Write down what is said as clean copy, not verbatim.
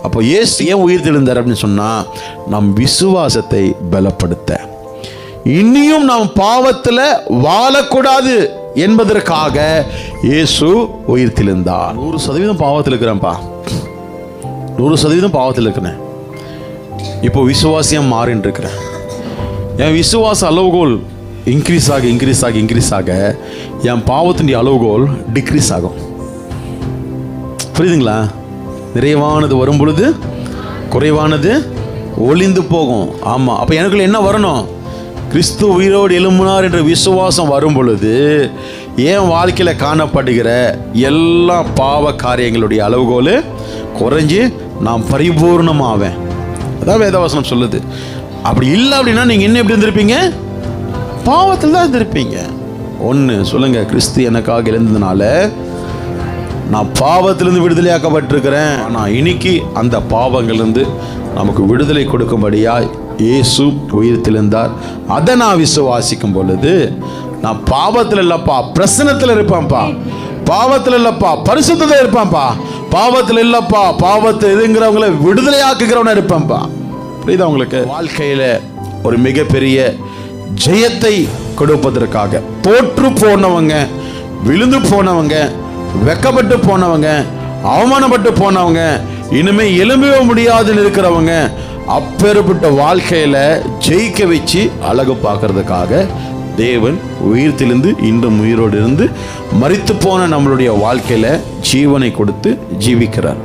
அப்போ இயேசு ஏன் உயிர் தெழுந்தார் அப்படின்னு சொன்னால், நம் விசுவாசத்தை பலப்படுத்த, இனியும் நாம் பாவத்தில் வாழக்கூடாது என்பதற்காக இயேசு உயிர் தெழுந்தார். 100% பாவத்தில் இருக்கிறேன்ப்பா, 100% பாவத்தில் இருக்கிறேன். இப்போ விசுவாசியம் மாறின்னு இருக்கிறேன். என் விசுவாச அளவுகோல் இன்க்ரீஸ் ஆக என் பாவத்தினுடைய அளவுகோல் டிக்ரீஸ் ஆகும். புரியுதுங்களா? நிறைவானது வரும் பொழுது குறைவானது ஒளிந்து போகும். ஆமாம், அப்போ எனக்குள்ள என்ன வரணும்? கிறிஸ்து உயிரோடு எழும்பினார் என்ற விசுவாசம் வரும் பொழுது என் வாழ்க்கையில் காணப்படுகிற எல்லா பாவ காரியங்களுடைய அளவுகோல் குறைஞ்சி நான் பரிபூர்ணமாவேன். அதான் வேதவசனம் சொல்லுது. அப்படி இல்லை அப்படின்னா நீங்கள் என்ன எப்படி இருந்திருப்பீங்க? பாவத்தில் தான் இருந்திருப்பீங்க. ஒன்று சொல்லுங்க, கிறிஸ்து எனக்காக எழுந்ததுனால நான் பாவத்திலிருந்து விடுதலையாக்கப்பட்டிருக்கிறேன். ஆனால் இன்னைக்கு அந்த பாவங்கள்லேருந்து நமக்கு விடுதலை கொடுக்கும்படியாய் இயேசு உயிர் தெழுந்தார். அதை நான் விசுவாசிக்கும் பொழுது நான் பாவத்தில் இல்லைப்பா, பிரசன்னத்தில் இருப்பேன்ப்பா. பாவத்தில் இல்லைப்பா, பரிசுத்தத்தில் இருப்பேன்ப்பா. பாவத்தில் இல்லைப்பா, பாவத்தை எதுங்கிறவங்களை விடுதலையாக்குகிறவன இருப்பேன்ப்பா. புரியுதா உங்களுக்கு? வாழ்க்கையில் ஒரு மிகப்பெரிய ஜெயத்தை கொடுப்பதற்காக தோற்று போனவங்க, விழுந்து போனவங்க, வெக்கப்பட்டு போனவங்க, அவமானப்பட்டு போனவங்க, இனிமே எழும்பவே முடியாதுன்னு இருக்கிறவங்க, அப்பேற்பட்ட வாழ்க்கையில ஜெயிக்க வச்சு அழகு பார்க்கறதுக்காக தேவன் உயிர் தெழுந்து இன்றும் உயிரோடு இருந்து மரித்து போன நம்மளுடைய வாழ்க்கையில ஜீவனை கொடுத்து ஜீவிக்கிறார்.